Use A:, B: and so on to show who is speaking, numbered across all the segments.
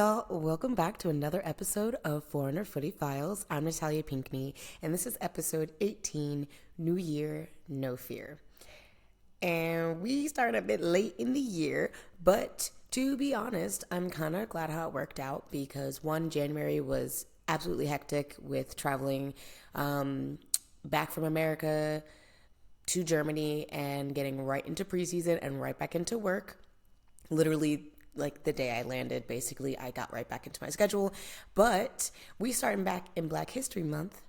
A: y'all, welcome back to another episode of Foreigner Footy Files. I'm Natalia Pinkney, and this is episode 18, New Year, No Fear. And we started a bit late in the year, but to be honest, I'm kind of glad how it worked out because January was absolutely hectic with traveling back from America to Germany and getting right into preseason and right back into work. Literally, like the day I landed, basically, I got right back into my schedule. But we starting back in Black History Month.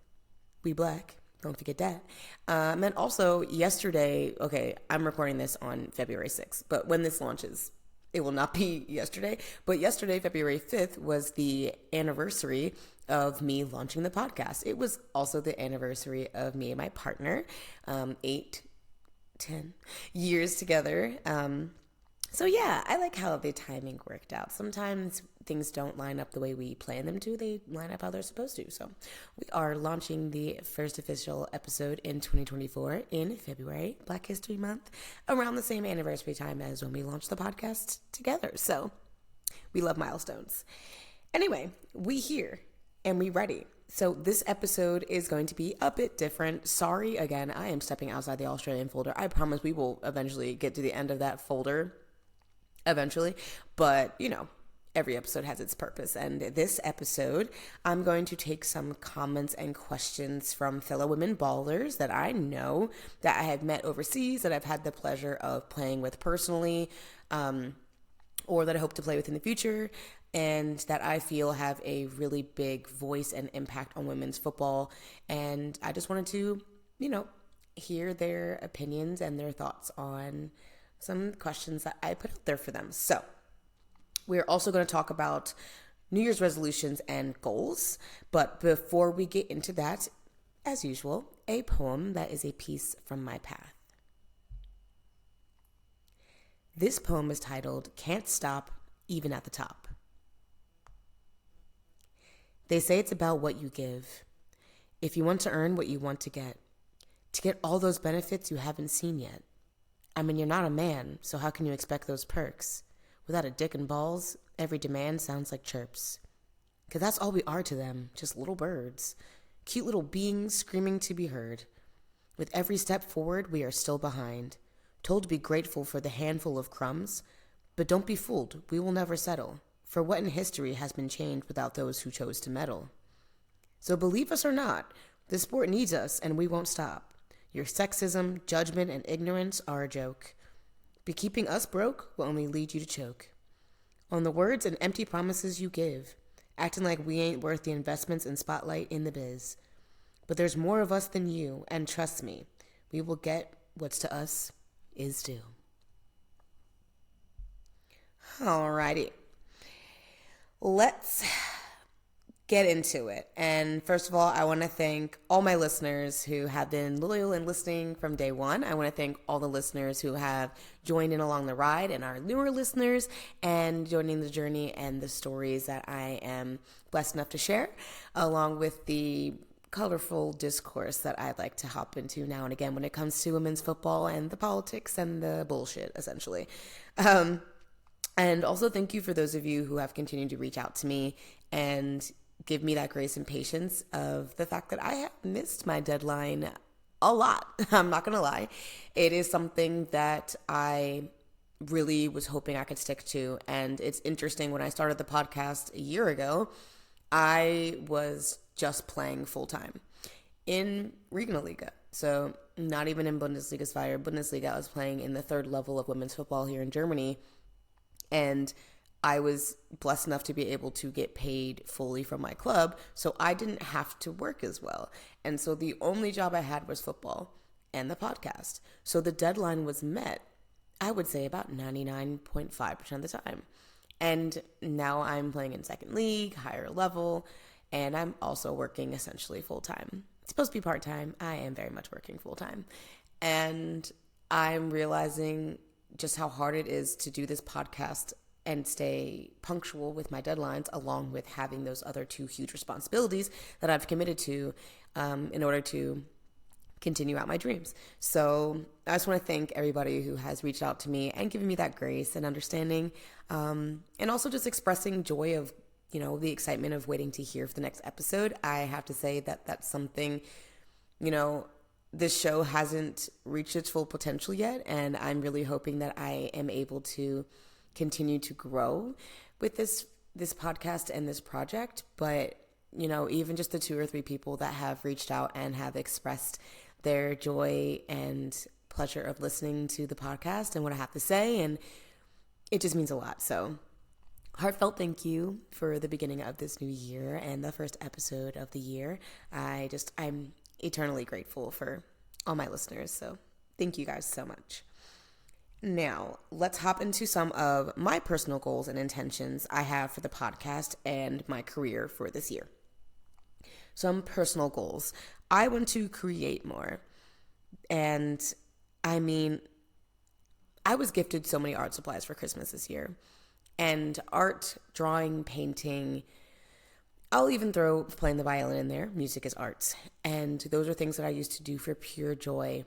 A: We Black. Don't forget that. And then also yesterday, okay, I'm recording this on February 6th, but when this launches, it will not be yesterday. But yesterday, February 5th, was the anniversary of me launching the podcast. It was also the anniversary of me and my partner, 10 years together. So yeah, I like how the timing worked out. Sometimes things don't line up the way we plan them to. They line up how they're supposed to. So we are launching the first official episode in 2024 in February, Black History Month, around the same anniversary time as when we launched the podcast together. So we love milestones. Anyway, we here and we ready. So this episode is going to be a bit different. Sorry, again, I am stepping outside the Australian folder. I promise we will eventually get to the end of that folder. Eventually, but every episode has its purpose, and this episode I'm going to take some comments and questions from fellow women ballers that I know, that I have met overseas, that I've had the pleasure of playing with personally, or that I hope to play with in the future, and that I feel have a really big voice and impact on women's football. And I just wanted to hear their opinions and their thoughts on some questions that I put out there for them. So we're also going to talk about New Year's resolutions and goals. But before we get into that, as usual, a poem that is a piece from my path. This poem is titled, Can't Stop, Even at the Top. They say it's about what you give. If you want to earn what you want to get all those benefits you haven't seen yet. I mean, you're not a man, so how can you expect those perks? Without a dick and balls, every demand sounds like chirps. 'Cause that's all we are to them, just little birds. Cute little beings screaming to be heard. With every step forward, we are still behind. Told to be grateful for the handful of crumbs. But don't be fooled, we will never settle. For what in history has been changed without those who chose to meddle? So believe us or not, the sport needs us and we won't stop. Your sexism, judgment, and ignorance are a joke. But keeping us broke will only lead you to choke. On the words and empty promises you give, acting like we ain't worth the investments and spotlight in the biz. But there's more of us than you, and trust me, we will get what's to us is due. Alrighty. Let's get into it. And first of all, I want to thank all my listeners who have been loyal and listening from day one. I want to thank all the listeners who have joined in along the ride and our newer listeners and joining the journey and the stories that I am blessed enough to share, along with the colorful discourse that I'd like to hop into now and again when it comes to women's football and the politics and the bullshit, essentially. And also thank you for those of you who have continued to reach out to me and give me that grace and patience of the fact that I have missed my deadline a lot. I'm not going to lie. It is something that I really was hoping I could stick to. And it's interesting, when I started the podcast a year ago, I was just playing full time in Regionalliga. So not even in Bundesliga's fire. Bundesliga, I was playing in the third level of women's football here in Germany. And I was blessed enough to be able to get paid fully from my club, so I didn't have to work as well. And so the only job I had was football and the podcast. So the deadline was met, I would say, about 99.5% of the time. And now I'm playing in second league, higher level, and I'm also working essentially full-time. It's supposed to be part-time. I am very much working full-time. And I'm realizing just how hard it is to do this podcast and stay punctual with my deadlines, along with having those other two huge responsibilities that I've committed to in order to continue out my dreams. So I just want to thank everybody who has reached out to me and given me that grace and understanding, and also just expressing joy of the excitement of waiting to hear for the next episode, I have to say that that's something, this show hasn't reached its full potential yet. And I'm really hoping that I am able to continue to grow with this podcast and this project. But, even just the 2 or 3 people that have reached out and have expressed their joy and pleasure of listening to the podcast and what I have to say. And it just means a lot. So heartfelt thank you for the beginning of this new year and the first episode of the year. I'm eternally grateful for all my listeners. So thank you guys so much. Now, let's hop into some of my personal goals and intentions I have for the podcast and my career for this year. Some personal goals. I want to create more. And I was gifted so many art supplies for Christmas this year. And art, drawing, painting, I'll even throw playing the violin in there. Music is art. And those are things that I used to do for pure joy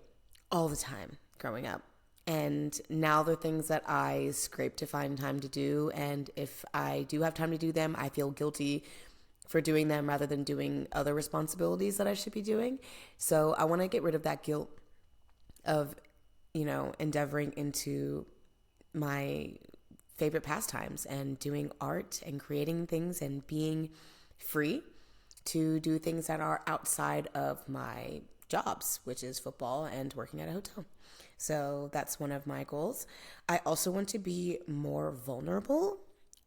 A: all the time growing up. And now they're things that I scrape to find time to do. And if I do have time to do them, I feel guilty for doing them rather than doing other responsibilities that I should be doing. So I want to get rid of that guilt of, endeavoring into my favorite pastimes and doing art and creating things and being free to do things that are outside of my jobs, which is football and working at a hotel. So that's one of my goals. I also want to be more vulnerable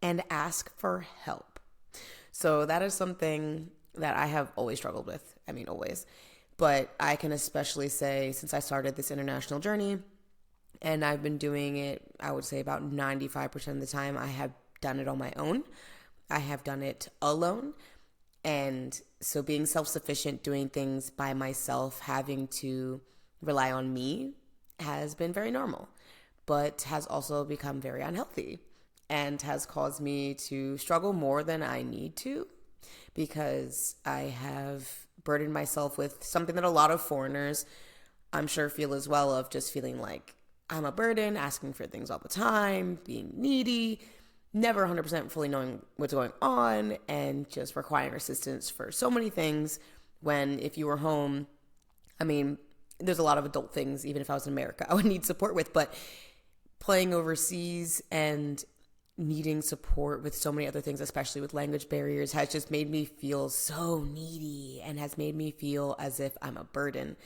A: and ask for help. So that is something that I have always struggled with. Always. But I can especially say since I started this international journey, and I've been doing it, I would say about 95% of the time, I have done it on my own. I have done it alone. And so being self-sufficient, doing things by myself, having to rely on me has been very normal, but has also become very unhealthy and has caused me to struggle more than I need to, because I have burdened myself with something that a lot of foreigners, I'm sure, feel as well, of just feeling like I'm a burden, asking for things all the time, being needy, never 100% fully knowing what's going on, and just requiring assistance for so many things. When if you were home, there's a lot of adult things, even if I was in America, I would need support with, but playing overseas and needing support with so many other things, especially with language barriers, has just made me feel so needy and has made me feel as if I'm a burden.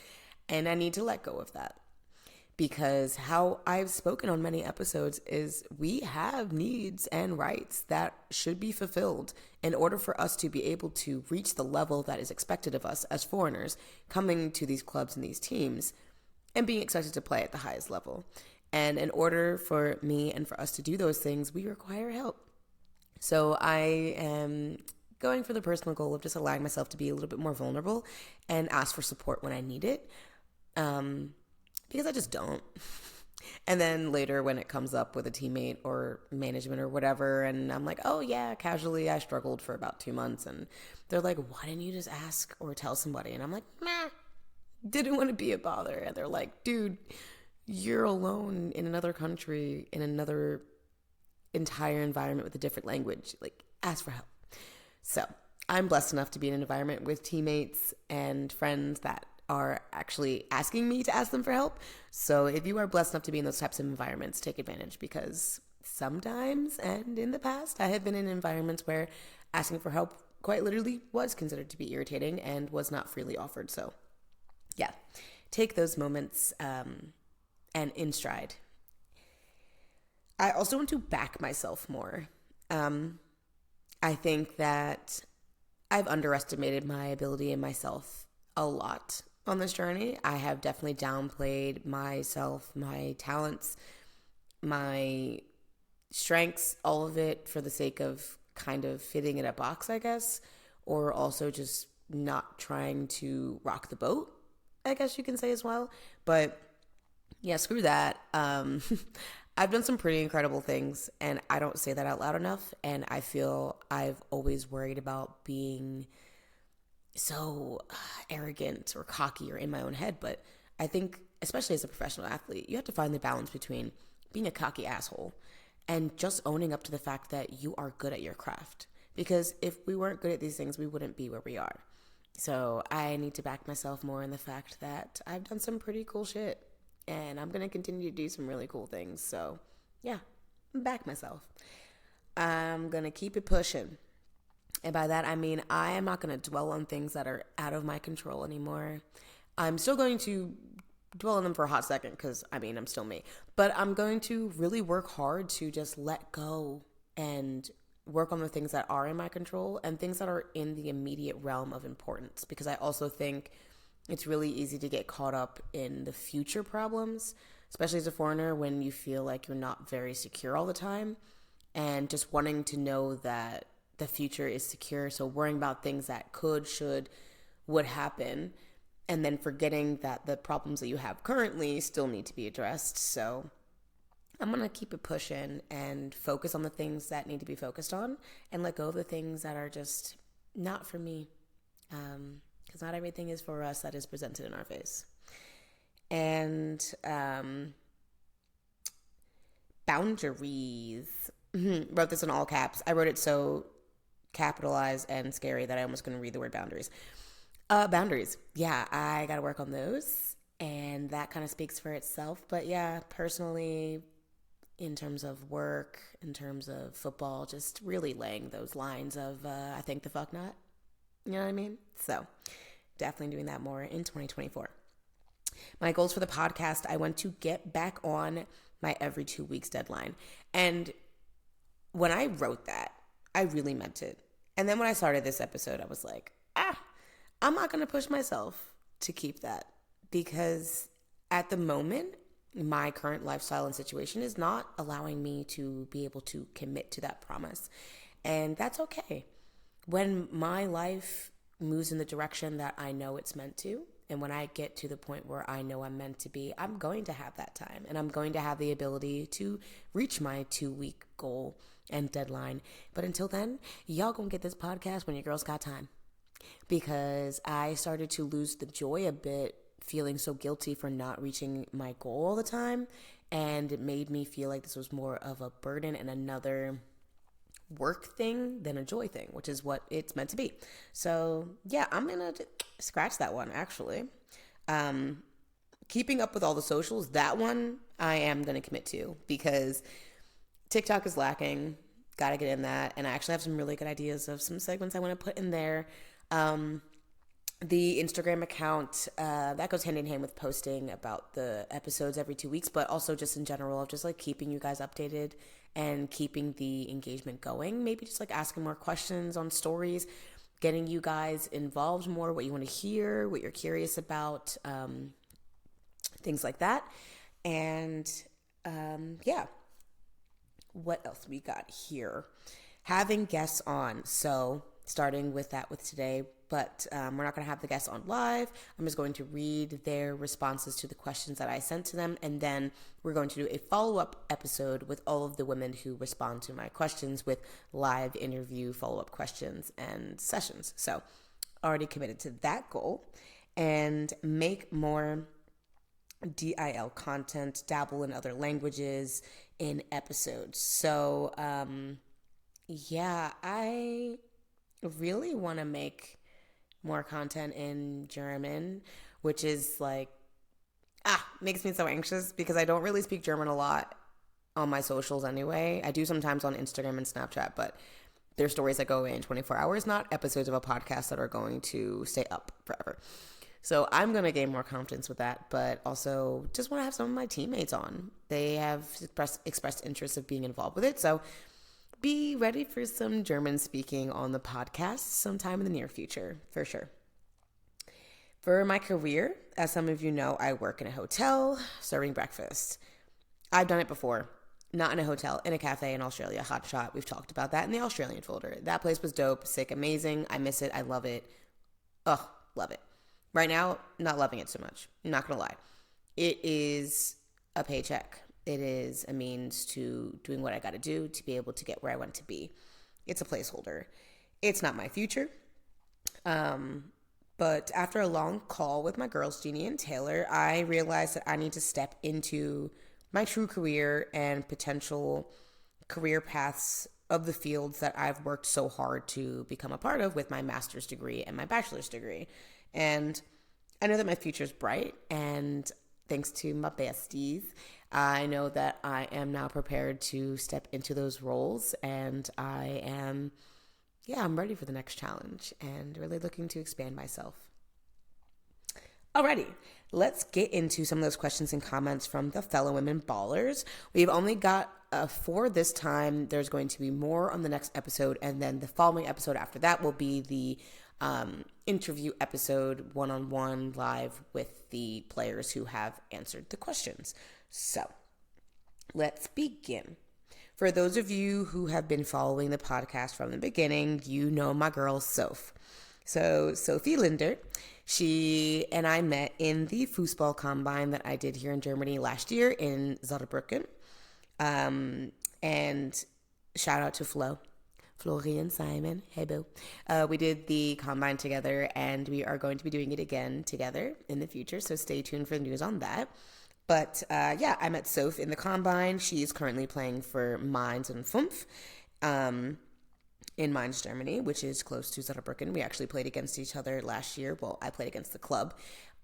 A: And I need to let go of that, because how I've spoken on many episodes is we have needs and rights that should be fulfilled in order for us to be able to reach the level that is expected of us as foreigners coming to these clubs and these teams and being expected to play at the highest level. And in order for me and for us to do those things, we require help. So I am going for the personal goal of just allowing myself to be a little bit more vulnerable and ask for support when I need it. Because I just don't. And then later when it comes up with a teammate or management or whatever, and I'm like, oh yeah, casually I struggled for about 2 months, and they're like, why didn't you just ask or tell somebody? And I'm like, meh, didn't want to be a bother. And they're like, dude, you're alone in another country, in another entire environment with a different language. Like, ask for help. So I'm blessed enough to be in an environment with teammates and friends that are actually asking me to ask them for help. So if you are blessed enough to be in those types of environments, take advantage, because sometimes, and in the past, I have been in environments where asking for help quite literally was considered to be irritating and was not freely offered. So yeah, take those moments and in stride. I also want to back myself more. I think that I've underestimated my ability and myself a lot on this journey. I have definitely downplayed myself, my talents, my strengths, all of it for the sake of kind of fitting in a box, I guess, or also just not trying to rock the boat, I guess you can say as well. But yeah, screw that. I've done some pretty incredible things, and I don't say that out loud enough. And I feel I've always worried about being so arrogant or cocky or in my own head. But I think, especially as a professional athlete, you have to find the balance between being a cocky asshole and just owning up to the fact that you are good at your craft. because if we weren't good at these things, we wouldn't be where we are. So I need to back myself more in the fact that I've done some pretty cool shit, and I'm going to continue to do some really cool things. So yeah, back myself. I'm going to keep it pushing. And by that, I mean, I am not going to dwell on things that are out of my control anymore. I'm still going to dwell on them for a hot second because, I mean, I'm still me. But I'm going to really work hard to just let go and work on the things that are in my control and things that are in the immediate realm of importance. Because I also think it's really easy to get caught up in the future problems, especially as a foreigner, when you feel like you're not very secure all the time and just wanting to know that the future is secure. So worrying about things that could, should, would happen, and then forgetting that the problems that you have currently still need to be addressed. So I'm going to keep it pushing and focus on the things that need to be focused on and let go of the things that are just not for me. Because not everything is for us that is presented in our face. And boundaries. Wrote this in all caps. I wrote it so capitalized and scary that I almost couldn't read the word boundaries. Boundaries. Yeah, I got to work on those. And that kind of speaks for itself. But yeah, personally, in terms of work, in terms of football, just really laying those lines of I think the fuck not. You know what I mean? So definitely doing that more in 2024. My goals for the podcast, I want to get back on my every 2 weeks deadline. And when I wrote that, I really meant it. And then when I started this episode, I was like, I'm not going to push myself to keep that, because at the moment, my current lifestyle and situation is not allowing me to be able to commit to that promise. And that's okay. When my life moves in the direction that I know it's meant to, and when I get to the point where I know I'm meant to be, I'm going to have that time, and I'm going to have the ability to reach my 2-week goal and deadline. But until then, y'all gonna get this podcast when your girl's got time, because I started to lose the joy a bit, feeling so guilty for not reaching my goal all the time, and it made me feel like this was more of a burden and another work thing than a joy thing, which is what it's meant to be. So yeah, I'm gonna scratch that one, actually. Keeping up with all the socials, that one I am gonna commit to, because TikTok is lacking. Gotta get in that. And I actually have some really good ideas of some segments I want to put in there. The Instagram account, that goes hand in hand with posting about the episodes every 2 weeks, but also just in general of just like keeping you guys updated and keeping the engagement going. Maybe just like asking more questions on stories, getting you guys involved more, what you want to hear, what you're curious about, things like that. And yeah. What else we got here? Having guests on. So starting with that with today, but we're not going to have the guests on live. I'm just going to read their responses to the questions that I sent to them, and then we're going to do a follow-up episode with all of the women who respond to my questions with live interview, follow-up questions, and sessions. So already committed to that goal. And make more DIL content, dabble in other languages in episodes. So yeah, I really want to make more content in German, which is like makes me so anxious, because I don't really speak German a lot on my socials anyway. I do sometimes on Instagram and Snapchat, but there's stories that go away in 24 hours, not episodes of a podcast that are going to stay up forever. So I'm going to gain more confidence with that, but also just want to have some of my teammates on. They have expressed interest of being involved with it. So be ready for some German speaking on the podcast sometime in the near future, for sure. For my career, as some of you know, I work in a hotel serving breakfast. I've done it before. Not in a hotel, in a cafe in Australia, Hot Shot. We've talked about that in the Australian folder. That place was dope, sick, amazing. I miss it. I love it. Ugh, love it. Right now, not loving it so much. I'm not going to lie. It is a paycheck. It is a means to doing what I got to do to be able to get where I want to be. It's a placeholder. It's not my future. But after a long call with my girls, Jeannie and Taylor, I realized that I need to step into my true career and potential career paths of the fields that I've worked so hard to become a part of with my master's degree and my bachelor's degree. And I know that my future is bright, and thanks to my besties, I know that I am now prepared to step into those roles, and I'm ready for the next challenge and really looking to expand myself. Alrighty, let's get into some of those questions and comments from the fellow women ballers. We've only got 4 this time. There's going to be more on the next episode, and then the following episode after that will be the interview episode, one-on-one live with the players who have answered the questions. So let's begin. For those of you who have been following the podcast from the beginning, you know my girl Soph. So Sophie Lindner, she and I met in the foosball combine that I did here in Germany last year in Saarbrücken. And shout out to Florian Simon. Hey, boo. We did the combine together, and we are going to be doing it again together in the future. So stay tuned for the news on that. But I met Soph in the combine. She's currently playing for Mainz and Fumpf in Mainz, Germany, which is close to Saarbrücken. We actually played against each other last year. Well, I played against the club.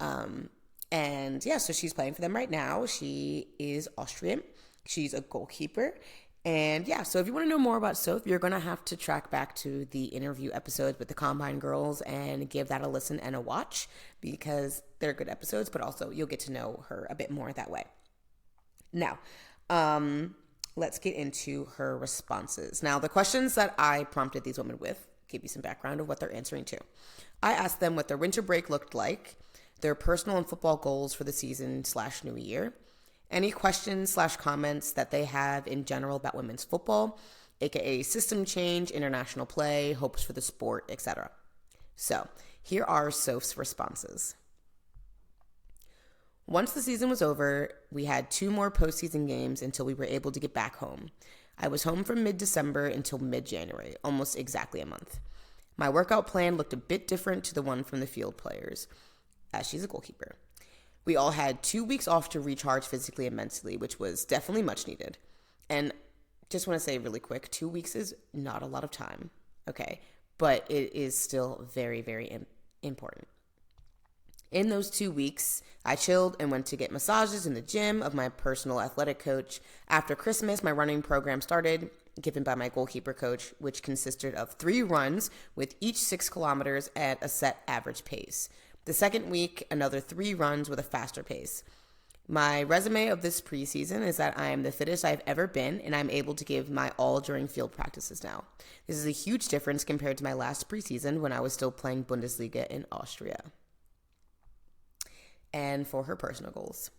A: So she's playing for them right now. She is Austrian. She's a goalkeeper. And so if you want to know more about Soph, you're going to have to track back to the interview episodes with the Combine girls and give that a listen and a watch, because they're good episodes, but also you'll get to know her a bit more that way. Now, let's get into her responses. Now, the questions that I prompted these women with, give you some background of what they're answering to. I asked them what their winter break looked like, their personal and football goals for the season/new year, any questions/comments that they have in general about women's football, aka system change, international play, hopes for the sport, etc. So here are Soph's responses. Once the season was over, we had 2 more postseason games until we were able to get back home. I was home from mid-December until mid-January, almost exactly a month. My workout plan looked a bit different to the one from the field players, as she's a goalkeeper. We all had 2 weeks off to recharge physically and mentally, which was definitely much needed. And just want to say really quick, 2 weeks is not a lot of time, okay? But it is still very, very important. In those 2 weeks, I chilled and went to get massages in the gym of my personal athletic coach. After Christmas, my running program started, given by my goalkeeper coach, which consisted of 3 runs with each 6 kilometers at a set average pace. The second week, another 3 runs with a faster pace. My resume of this preseason is that I am the fittest I've ever been, and I'm able to give my all during field practices now. This is a huge difference compared to my last preseason when I was still playing Bundesliga in Austria. And for her personal goals.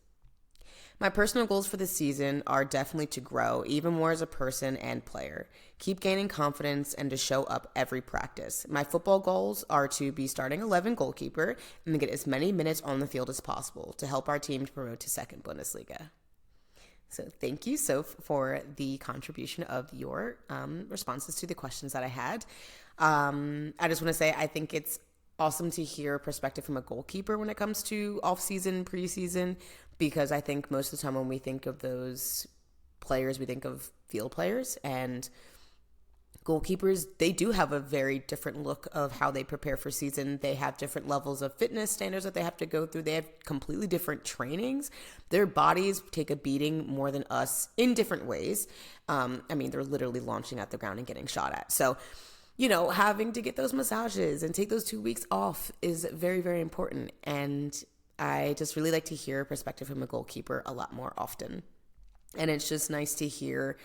A: My personal goals for this season are definitely to grow even more as a person and player, keep gaining confidence, and to show up every practice. My football goals are to be starting 11 goalkeeper and to get as many minutes on the field as possible to help our team to promote to second Bundesliga. So thank you, Soph, for the contribution of your responses to the questions that I had. I just want to say I think it's awesome to hear a perspective from a goalkeeper when it comes to off-season, preseason, because I think most of the time when we think of those players, we think of field players, and goalkeepers, they do have a very different look of how they prepare for season. They have different levels of fitness standards that they have to go through. They have completely different trainings. Their bodies take a beating more than us in different ways. They're literally launching at the ground and getting shot at. So, having to get those massages and take those 2 weeks off is very, very important. And I just really like to hear a perspective from a goalkeeper a lot more often. And it's just nice to hear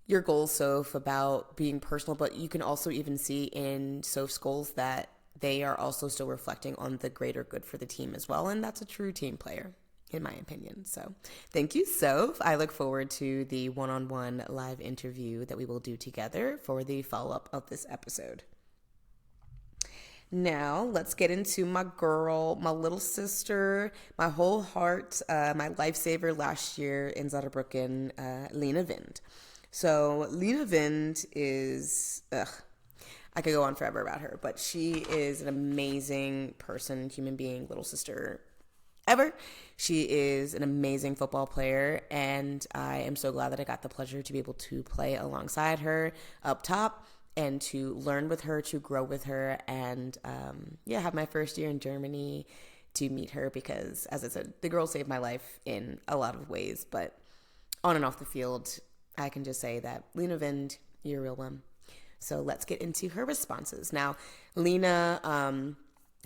A: your goals, Soph, about being personal, but you can also even see in Soph's goals that they are also still reflecting on the greater good for the team as well. And that's a true team player, in my opinion. So thank you, Soph. I look forward to the one-on-one live interview that we will do together for the follow-up of this episode. Now, let's get into my girl, my little sister, my whole heart, my lifesaver last year in Saarbrücken, Lena Wind. So Lena Wind is, I could go on forever about her, but she is an amazing person, human being, little sister. ever. She is an amazing football player, and I am so glad that I got the pleasure to be able to play alongside her up top and to learn with her, to grow with her, and have my first year in Germany to meet her because, as I said, the girl saved my life in a lot of ways, but on and off the field, I can just say that Lena Wind, you're a real one. So let's get into her responses. Now, Lena,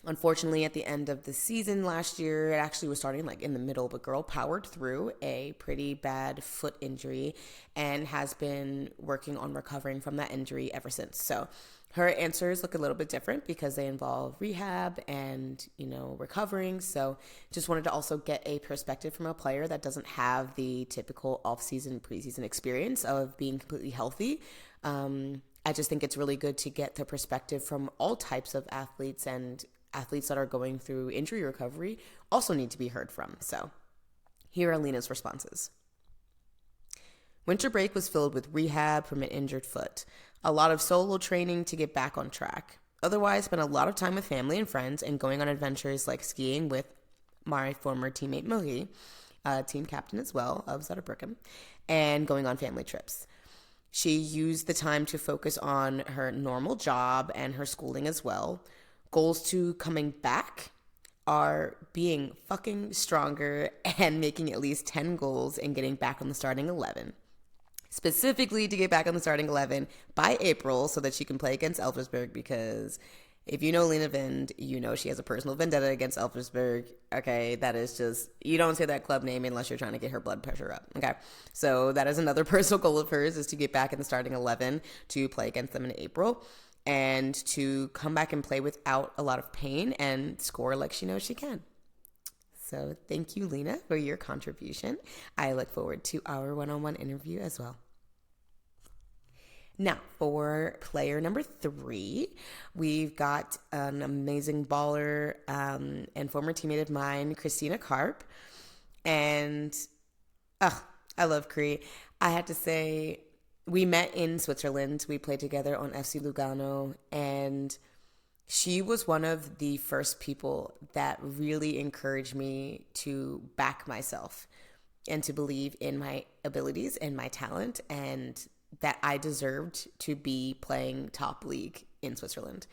A: unfortunately, at the end of the season last year, it actually was starting like in the middle, but girl powered through a pretty bad foot injury and has been working on recovering from that injury ever since. So her answers look a little bit different because they involve rehab and, recovering. So just wanted to also get a perspective from a player that doesn't have the typical off-season, preseason experience of being completely healthy. I just think it's really good to get the perspective from all types of athletes, and athletes that are going through injury recovery also need to be heard from. So here are Lena's responses. Winter break was filled with rehab from an injured foot. A lot of solo training to get back on track. Otherwise, spent a lot of time with family and friends and going on adventures like skiing with my former teammate Marie, team captain as well of Saarbrücken, and going on family trips. She used the time to focus on her normal job and her schooling as well. Goals to coming back are being fucking stronger and making at least 10 goals and getting back on the starting 11. Specifically to get back on the starting 11 by April so that she can play against Elversberg, because if you know Lena Wind, you know she has a personal vendetta against Elversberg. Okay, that is just, you don't say that club name unless you're trying to get her blood pressure up. Okay, so that is another personal goal of hers, is to get back in the starting 11 to play against them in April and to come back and play without a lot of pain and score like she knows she can. So thank you, Lena, for your contribution. I look forward to our one-on-one interview as well. Now, for player number 3, we've got an amazing baller and former teammate of mine, Cristina Carrp. And I love Cree. I had to say, we met in Switzerland. We played together on FC Lugano, and she was one of the first people that really encouraged me to back myself and to believe in my abilities and my talent, and that I deserved to be playing top league in Switzerland.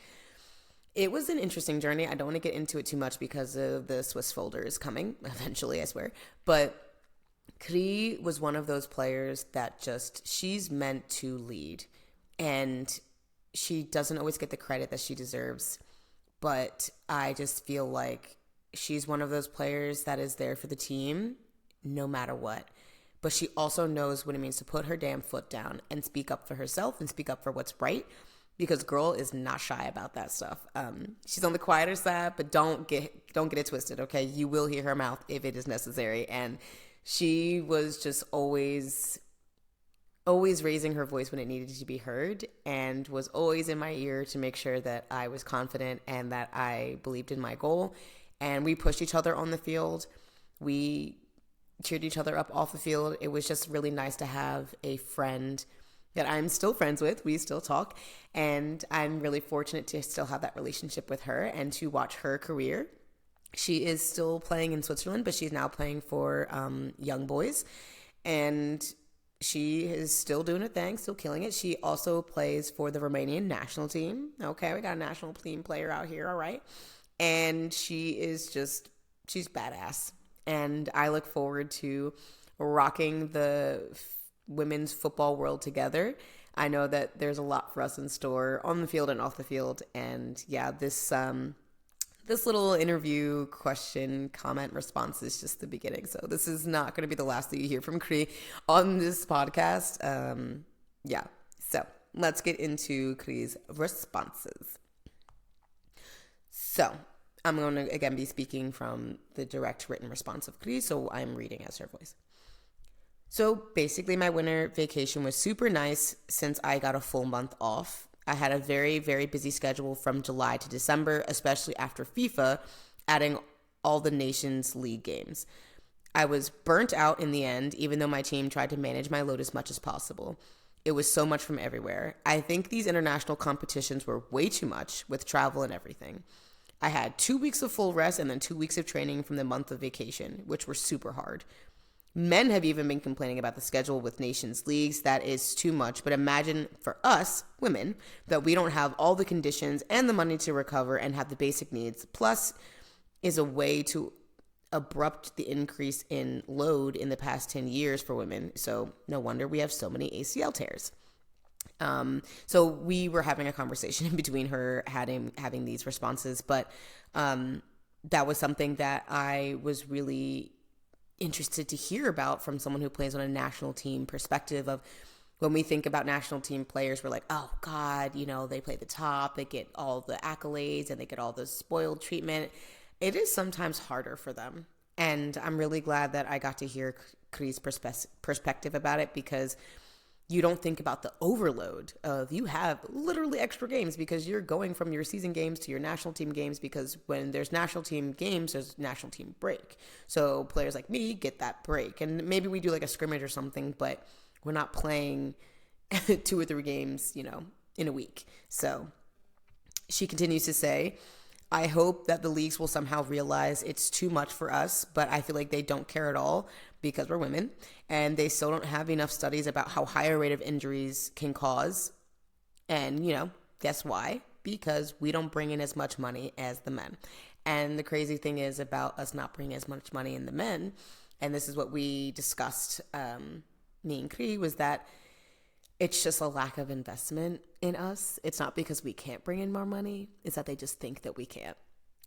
A: It was an interesting journey. I don't want to get into it too much because of the Swiss folders coming eventually, I swear. But Cree was one of those players that she's meant to lead. And she doesn't always get the credit that she deserves. But I just feel like she's one of those players that is there for the team no matter what. But she also knows what it means to put her damn foot down and speak up for herself and speak up for what's right, because girl is not shy about that stuff. She's on the quieter side, but don't get it twisted, okay? You will hear her mouth if it is necessary. And she was just always raising her voice when it needed to be heard, and was always in my ear to make sure that I was confident and that I believed in my goal. And we pushed each other on the field. We cheered each other up off the field. It was just really nice to have a friend that I'm still friends with. We still talk, and I'm really fortunate to still have that relationship with her and to watch her career. She is still playing in Switzerland, but she's now playing for young boys, and she is still doing her thing, still killing it. She also plays for the Romanian national team. Okay, we got a national team player out here, all right. And she's badass. And I look forward to rocking the women's football world together. I know that there's a lot for us in store on the field and off the field. And yeah, this little interview question, comment, response is just the beginning. So this is not going to be the last that you hear from Cree on this podcast. So let's get into Cree's responses. So I'm going to, again, be speaking from the direct written response of Cree, so I'm reading as her voice. So basically, my winter vacation was super nice since I got a full month off. I had a very, very busy schedule from July to December, especially after FIFA adding all the Nations League games. I was burnt out in the end, even though my team tried to manage my load as much as possible. It was so much from everywhere. I think these international competitions were way too much with travel and everything. I had 2 weeks of full rest and then 2 weeks of training from the month of vacation, which were super hard. Men have even been complaining about the schedule with nations leagues. That is too much. But imagine for us, women, that we don't have all the conditions and the money to recover and have the basic needs. Plus is a way to abrupt the increase in load in the past 10 years for women. So no wonder we have so many ACL tears. So we were having a conversation between her having these responses, but that was something that I was really interested to hear about from someone who plays on a national team perspective of when we think about national team players, we're like, oh God, they play the top, they get all the accolades and they get all the spoiled treatment. It is sometimes harder for them. And I'm really glad that I got to hear Cri's perspective about it, because you don't think about the overload of you have literally extra games because you're going from your season games to your national team games, because when there's national team games, there's national team break. So players like me get that break. And maybe we do like a scrimmage or something, but we're not playing 2 or 3 games, in a week. So she continues to say, I hope that the leagues will somehow realize it's too much for us, but I feel like they don't care at all because we're women, and they still don't have enough studies about how high a rate of injuries can cause. And, guess why? Because we don't bring in as much money as the men. And the crazy thing is about us not bringing as much money in the men, and this is what we discussed, me and Cri, was that it's just a lack of investment in us. It's not because we can't bring in more money. It's that they just think that we can't.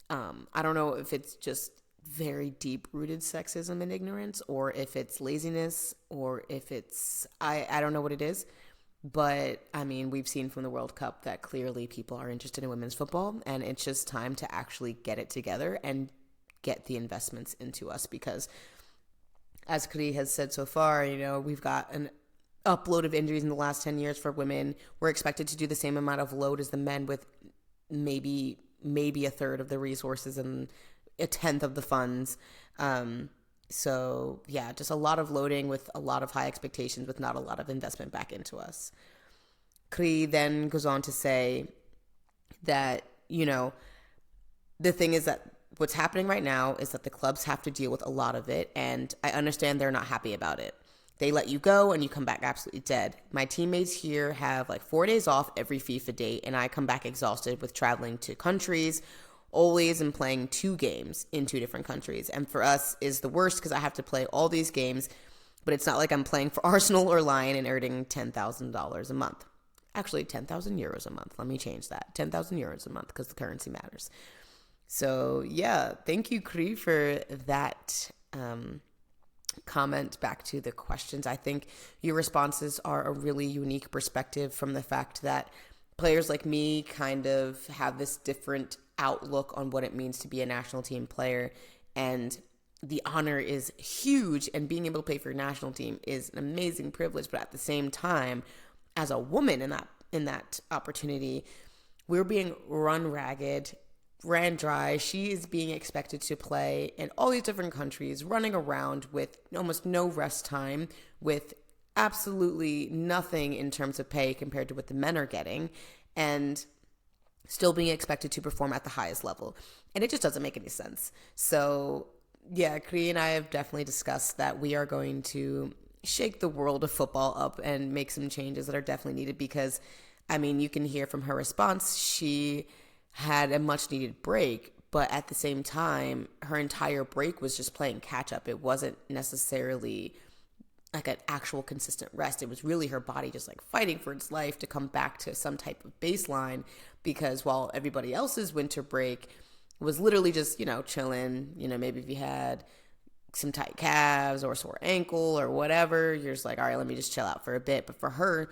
A: I don't know if it's just very deep-rooted sexism and ignorance, or if it's laziness, or if it's, I don't know what it is. But, we've seen from the World Cup that clearly people are interested in women's football, and it's just time to actually get it together and get the investments into us, because as Cri has said so far, we've got an upload of injuries in the last 10 years for women. We're expected to do the same amount of load as the men with maybe a third of the resources and a tenth of the funds. So yeah, just a lot of loading with a lot of high expectations with not a lot of investment back into us. Cri then goes on to say that, the thing is that what's happening right now is that the clubs have to deal with a lot of it, and I understand they're not happy about it. They let you go and you come back absolutely dead. My teammates here have like 4 days off every FIFA date, and I come back exhausted with traveling to countries always and playing 2 games in 2 different countries. And for us is the worst because I have to play all these games, but it's not like I'm playing for Arsenal or Lyon and earning $10,000 a month. Actually, 10,000 euros a month. Let me change that. 10,000 euros a month because the currency matters. So yeah, thank you, Cri, for that comment back to the questions. I think your responses are a really unique perspective from the fact that players like me kind of have this different outlook on what it means to be a national team player, and the honor is huge, and being able to play for your national team is an amazing privilege. But at the same time, as a woman in that opportunity, we're being run ragged, ran dry. She is being expected to play in all these different countries, running around with almost no rest time, with absolutely nothing in terms of pay compared to what the men are getting, and still being expected to perform at the highest level. And it just doesn't make any sense. So yeah, Cri and I have definitely discussed that we are going to shake the world of football up and make some changes that are definitely needed, because you can hear from her response, she had a much needed break, but at the same time, her entire break was just playing catch up. It wasn't necessarily like an actual consistent rest. It was really her body just like fighting for its life to come back to some type of baseline, because while everybody else's winter break was literally just, chilling, maybe if you had some tight calves or a sore ankle or whatever, you're just like, all right, let me just chill out for a bit. But for her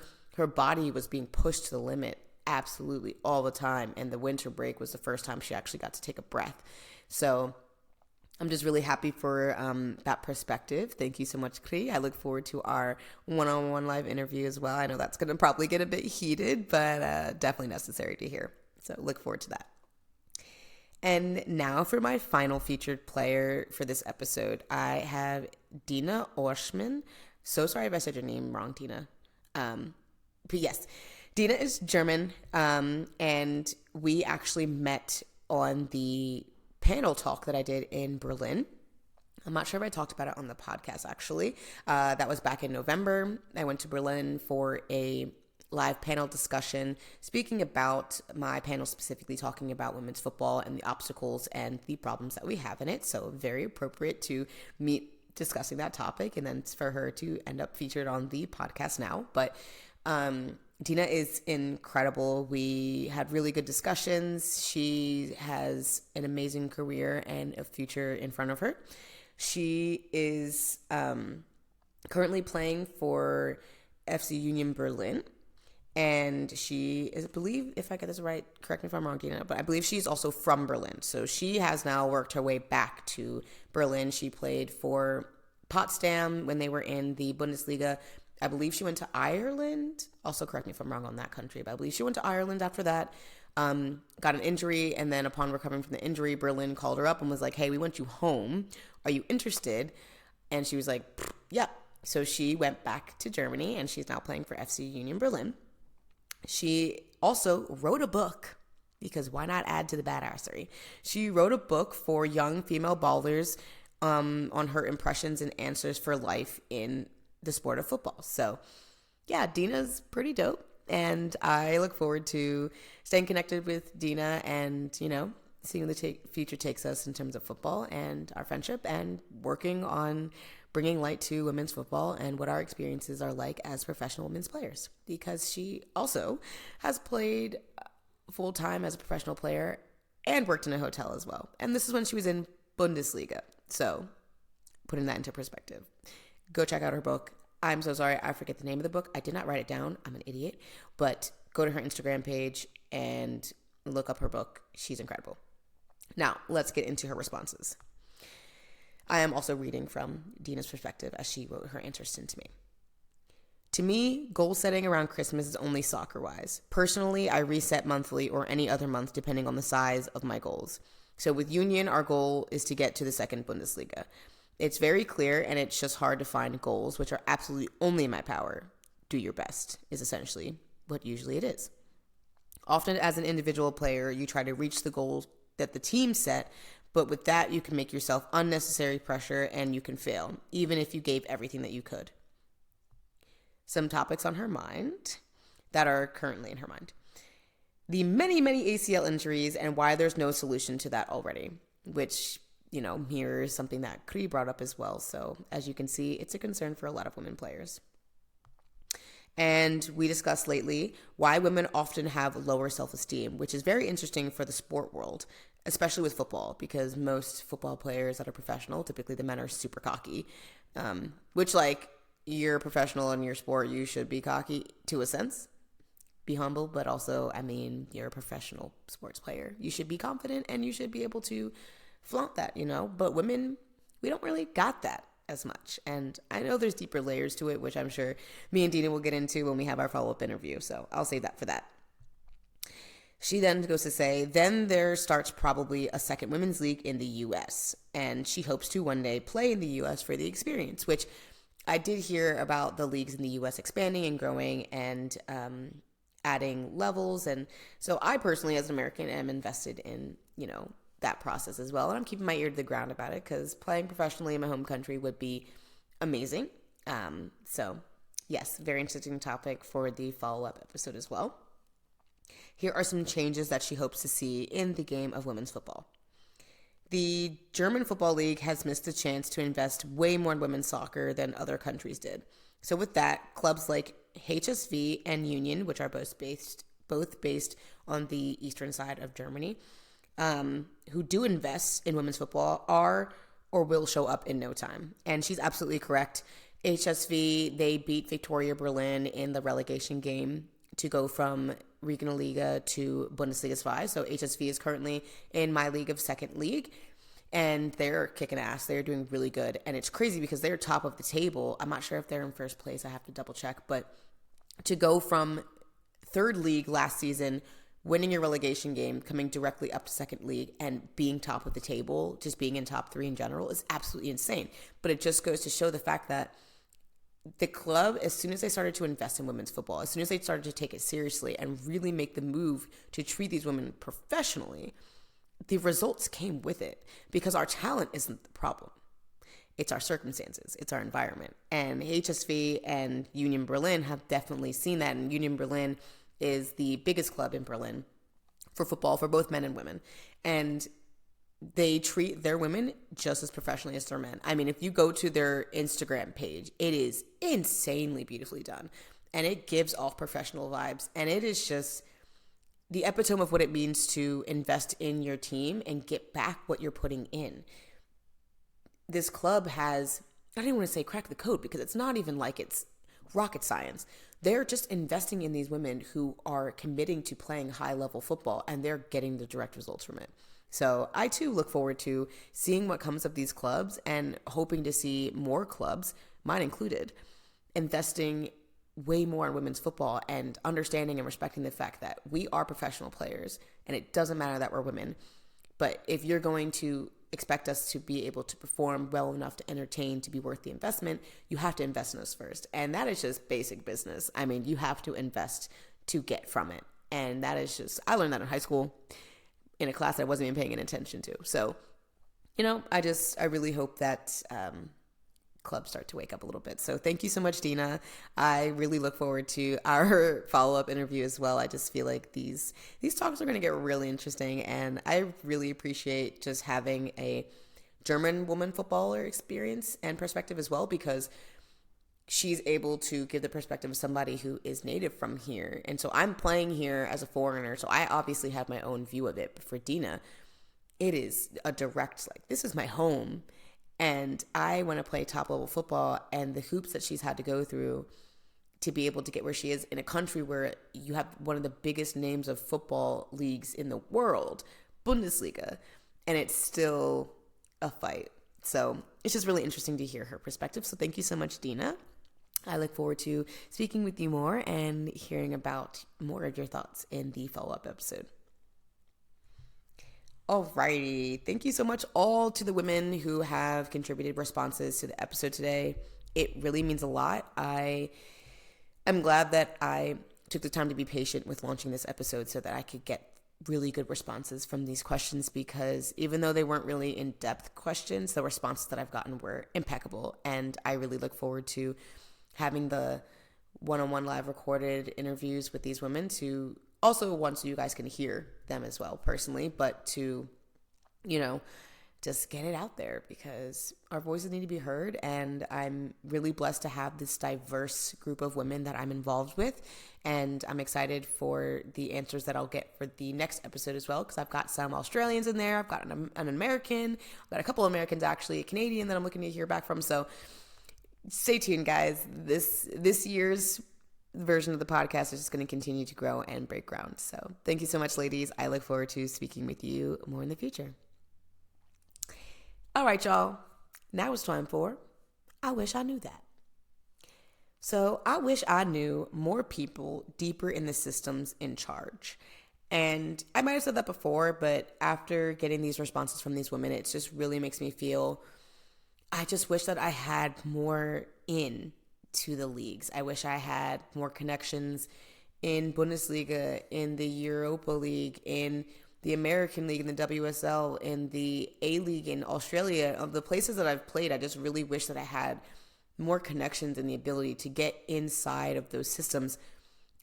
A: body was being pushed to the limit absolutely all the time, and the winter break was the first time she actually got to take a breath. So I'm just really happy for that perspective. Thank you so much, Cri. I look forward to our one-on-one live interview as well. I know that's going to probably get a bit heated, but definitely necessary to hear. So look forward to that. And now for my final featured player for this episode, I have Dina Orschmann. So sorry if I said your name wrong, Dina. But yes, Dina is German, and we actually met on the panel talk that I did in Berlin. I'm not sure if I talked about it on the podcast, actually. That was back in November. I went to Berlin for a live panel discussion, speaking about my panel specifically talking about women's football and the obstacles and the problems that we have in it. So very appropriate to meet discussing that topic, and then for her to end up featured on the podcast now. But Dina is incredible. We had really good discussions. She has an amazing career and a future in front of her. She is currently playing for FC Union Berlin. And she is, I believe, if I get this right, correct me if I'm wrong, Dina, but I believe she's also from Berlin. So she has now worked her way back to Berlin. She played for Potsdam when they were in the Bundesliga. I believe she went to Ireland. Also, correct me if I'm wrong on that country, but I believe she went to Ireland after that, got an injury, and then upon recovering from the injury, Berlin called her up and was like, hey, we want you home. Are you interested? And she was like, yeah. So she went back to Germany, and she's now playing for FC Union Berlin. She also wrote a book, because why not add to the badassery? She wrote a book for young female ballers on her impressions and answers for life in the sport of football. So, yeah, Dina's pretty dope, and I look forward to staying connected with Dina and, you know, seeing where the future takes us in terms of football and our friendship, and working on bringing light to women's football and what our experiences are like as professional women's players, because she also has played full-time as a professional player and worked in a hotel as well. And this is when she was in Bundesliga. So putting that into perspective, go check out her book. I'm so sorry, I forget the name of the book. I did not write it down. I'm an idiot. But go to her Instagram page and look up her book. She's incredible. Now, let's get into her responses. I am also reading from Dina's perspective as she wrote her answers to me. To me, goal setting around Christmas is only soccer-wise. Personally, I reset monthly or any other month depending on the size of my goals. So with Union, our goal is to get to the second Bundesliga. It's very clear, and it's just hard to find goals which are absolutely only in my power. Do your best is essentially what usually it is. Often as an individual player, you try to reach the goals that the team set, but with that, you can make yourself unnecessary pressure and you can fail, even if you gave everything that you could. Some topics on her mind that are currently in her mind. The many, many ACL injuries and why there's no solution to that already, which, you know, mirrors something that Cri brought up as well. So as you can see, it's a concern for a lot of women players. And we discussed lately why women often have lower self-esteem, which is very interesting for the sport world, especially with football, because most football players that are professional, typically the men are super cocky, which, like, you're a professional in your sport, you should be cocky to a sense. Be humble, but also, I mean, you're a professional sports player. You should be confident and you should be able to flaunt that, you know? But women, we don't really got that as much. And I know there's deeper layers to it, which I'm sure me and Dina will get into when we have our follow-up interview. So I'll save that for that. She then goes to say, then there starts probably a second women's league in the U.S. And she hopes to one day play in the U.S. for the experience, which I did hear about the leagues in the U.S. expanding and growing and adding levels. And so I personally, as an American, am invested in, you know, that process as well. And I'm keeping my ear to the ground about it because playing professionally in my home country would be amazing. So yes, very interesting topic for the follow-up episode as well. Here are some changes that she hopes to see in the game of women's football. The German Football League has missed a chance to invest way more in women's soccer than other countries did. So with that, clubs like HSV and Union, which are both based on the eastern side of Germany, who do invest in women's football, are or will show up in no time. And she's absolutely correct. HSV, they beat Victoria Berlin in the relegation game to go from Regionalliga to Bundesliga 5. So HSV is currently in my league of second league, and they're kicking ass. They're doing really good. And it's crazy because they're top of the table. I'm not sure if they're in first place. I have to double check. But to go from third league last season, winning your relegation game, coming directly up to second league, and being top of the table, just being in top three in general, is absolutely insane. But it just goes to show the fact that the club, as soon as they started to invest in women's football, as soon as they started to take it seriously and really make the move to treat these women professionally, the results came with it because our talent isn't the problem. It's our circumstances. It's our environment. And HSV and Union Berlin have definitely seen that. And Union Berlin is the biggest club in Berlin for football for both men and women. And they treat their women just as professionally as their men. I mean, if you go to their Instagram page, it is insanely beautifully done. And it gives off professional vibes. And it is just the epitome of what it means to invest in your team and get back what you're putting in. This club has, I don't even want to say crack the code because it's not even like it's rocket science. They're just investing in these women who are committing to playing high level football, and they're getting the direct results from it. So I too look forward to seeing what comes of these clubs and hoping to see more clubs, mine included, investing way more in women's football and understanding and respecting the fact that we are professional players and it doesn't matter that we're women. But if you're going to expect us to be able to perform well enough to entertain, to be worth the investment, you have to invest in us first. And that is just basic business. I mean, you have to invest to get from it. And that is just, I learned that in high school in a class that I wasn't even paying any attention to. So, I really hope that clubs start to wake up a little bit. So thank you so much, Dina. I really look forward to our follow-up interview as well. I just feel like these talks are going to get really interesting, and I really appreciate just having a German woman footballer experience and perspective as well, because she's able to give the perspective of somebody who is native from here. And so I'm playing here as a foreigner, so I obviously have my own view of it. But for Dina, it is a direct, like, this is my home. And I want to play top level football, and the hoops that she's had to go through to be able to get where she is in a country where you have one of the biggest names of football leagues in the world, Bundesliga, and it's still a fight. So it's just really interesting to hear her perspective. So thank you so much, Dina. I look forward to speaking with you more and hearing about more of your thoughts in the follow-up episode. Alrighty. Thank you so much all to the women who have contributed responses to the episode today. It really means a lot. I am glad that I took the time to be patient with launching this episode so that I could get really good responses from these questions, because even though they weren't really in-depth questions, the responses that I've gotten were impeccable. And I really look forward to having the one-on-one live recorded interviews with these women, to also one, so you guys can hear them as well personally, but to, just get it out there, because our voices need to be heard. And I'm really blessed to have this diverse group of women that I'm involved with. And I'm excited for the answers that I'll get for the next episode as well, because I've got some Australians in there. I've got an American. I've got a couple of Americans, actually, a Canadian that I'm looking to hear back from. So stay tuned, guys. This year's version of the podcast is just going to continue to grow and break ground. So thank you so much, ladies. I look forward to speaking with you more in the future. All right, y'all. Now it's time for I Wish I Knew That. So I wish I knew more people deeper in the systems in charge. And I might have said that before, but after getting these responses from these women, it just really makes me feel, I just wish that I had more in to the leagues. I wish I had more connections in Bundesliga, in the Europa League, in the American League, in the WSL, in the A-League in Australia. Of the places that I've played, I just really wish that I had more connections and the ability to get inside of those systems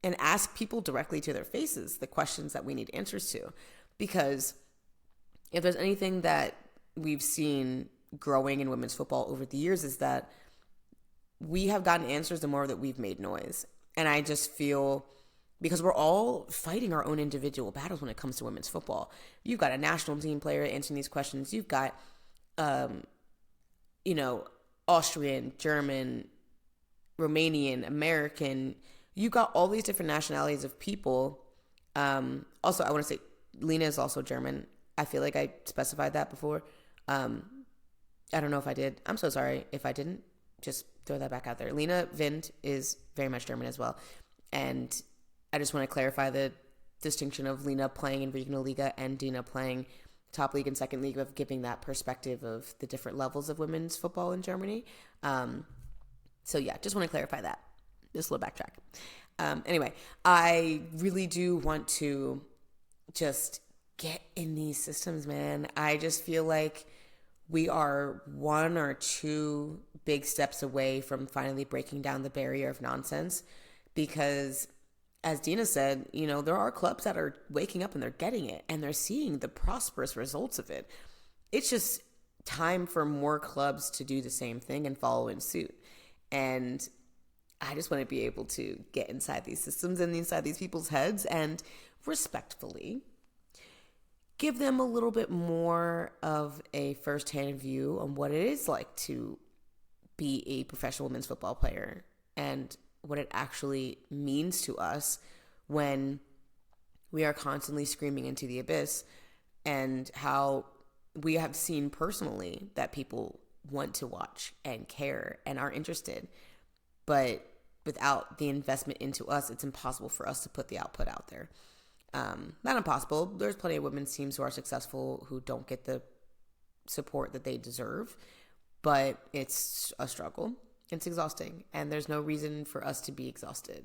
A: and ask people directly to their faces the questions that we need answers to. Because if there's anything that we've seen growing in women's football over the years, is that we have gotten answers the more that we've made noise. And I just feel, because we're all fighting our own individual battles when it comes to women's football. You've got a national team player answering these questions. You've got, Austrian, German, Romanian, American. You've got all these different nationalities of people. Also, I want to say Lena is also German. I feel like I specified that before. I don't know if I did. I'm so sorry if I didn't. Just throw that back out there. Lena Wind is very much German as well. And I just want to clarify the distinction of Lena playing in Regional Liga and Dina playing top league and second league, of giving that perspective of the different levels of women's football in Germany. So yeah, just want to clarify that. Just a little backtrack. Anyway, I really do want to just get in these systems, man. I just feel like we are one or two big steps away from finally breaking down the barrier of nonsense because, as Dina said, there are clubs that are waking up and they're getting it and they're seeing the prosperous results of it. It's just time for more clubs to do the same thing and follow in suit. And I just want to be able to get inside these systems and inside these people's heads and respectfully give them a little bit more of a firsthand view on what it is like to be a professional women's football player and what it actually means to us when we are constantly screaming into the abyss, and how we have seen personally that people want to watch and care and are interested. But without the investment into us, it's impossible for us to put the output out there. Not impossible. There's plenty of women's teams who are successful who don't get the support that they deserve, but it's a struggle. It's exhausting, and there's no reason for us to be exhausted.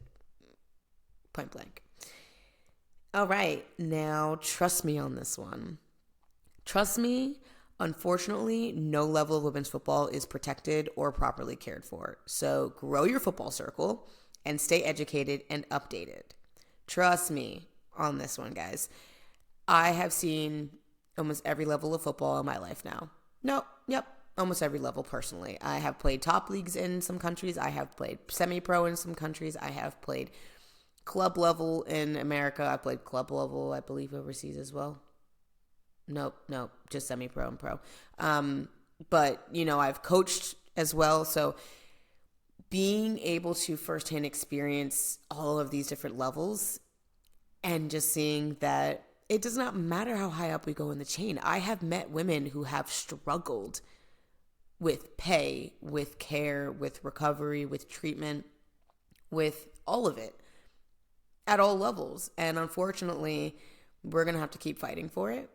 A: Point blank. All right, now trust me on this one. Trust me, unfortunately, no level of women's football is protected or properly cared for. So grow your football circle and stay educated and updated. Trust me on this one, guys. I have seen almost every level of football in my life now. Almost every level personally. I have played top leagues in some countries. I have played semi-pro in some countries. I have played club level in America. I played club level, I believe, overseas as well. Nope, just semi-pro and pro. But, I've coached as well. So being able to firsthand experience all of these different levels and just seeing that it does not matter how high up we go in the chain. I have met women who have struggled with pay, with care, with recovery, with treatment, with all of it at all levels. And unfortunately, we're going to have to keep fighting for it.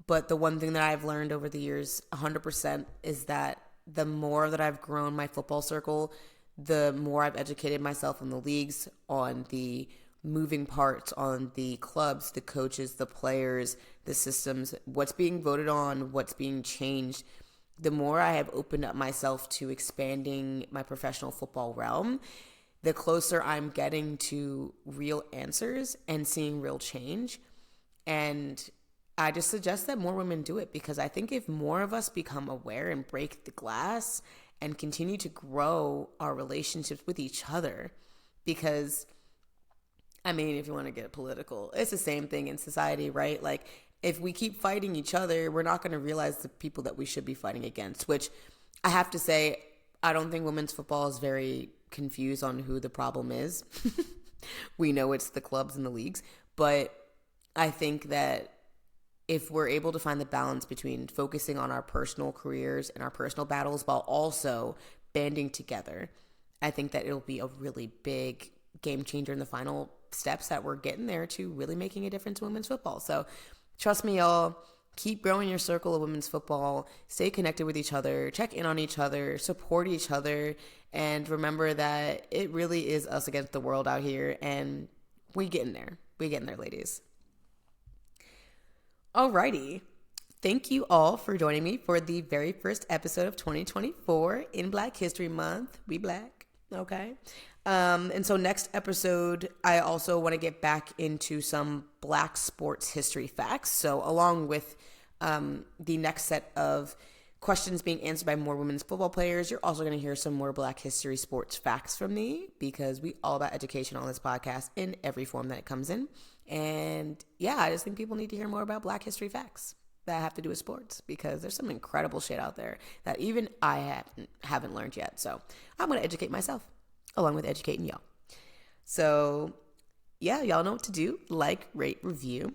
A: But the one thing that I've learned over the years 100% is that the more that I've grown my football circle, the more I've educated myself in the leagues, on the moving parts, on the clubs, the coaches, the players, the systems, what's being voted on, what's being changed. The more I have opened up myself to expanding my professional football realm, the closer I'm getting to real answers and seeing real change. And I just suggest that more women do it, because I think if more of us become aware and break the glass and continue to grow our relationships with each other, because, if you want to get political, it's the same thing in society, right? Like, if we keep fighting each other, we're not going to realize the people that we should be fighting against, which I have to say, I don't think women's football is very confused on who the problem is. We know it's the clubs and the leagues, but I think that if we're able to find the balance between focusing on our personal careers and our personal battles while also banding together, I think that it'll be a really big game changer in the final steps that we're getting there to really making a difference in women's football. So trust me, y'all, keep growing your circle of women's football, stay connected with each other, check in on each other, support each other, and remember that it really is us against the world out here, and we getting there. We getting there, ladies. Alrighty. Thank you all for joining me for the very first episode of 2024 in Black History Month. We Black, okay? And so next episode, I also want to get back into some Black sports history facts. So along with the next set of questions being answered by more women's football players, you're also going to hear some more Black history sports facts from me, because we all about education on this podcast in every form that it comes in. And yeah, I just think people need to hear more about Black history facts that have to do with sports, because there's some incredible shit out there that even I haven't learned yet. So I'm going to educate myself along with educating y'all. So yeah, y'all know what to do. Like, rate, review.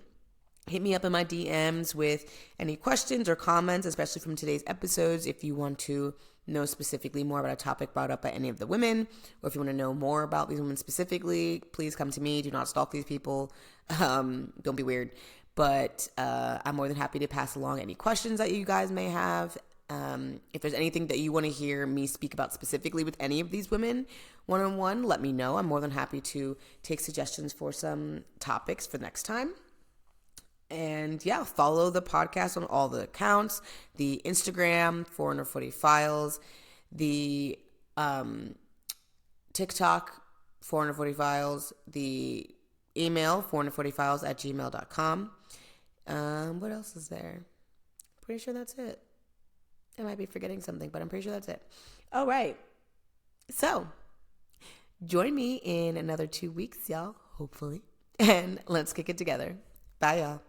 A: Hit me up in my DMs with any questions or comments, especially from today's episodes. If you want to know specifically more about a topic brought up by any of the women, or if you want to know more about these women specifically, please come to me. Do not stalk these people. Don't be weird. But I'm more than happy to pass along any questions that you guys may have. If there's anything that you want to hear me speak about specifically with any of these women one-on-one, let me know. I'm more than happy to take suggestions for some topics for next time. And yeah, follow the podcast on all the accounts, the Instagram, 400 Footy Files, the TikTok, 400 Footy Files, the email, 440files@gmail.com. What else is there? Pretty sure that's it. I might be forgetting something, but I'm pretty sure that's it. All right. So, join me in another 2 weeks, y'all, hopefully. And let's kick it together. Bye, y'all.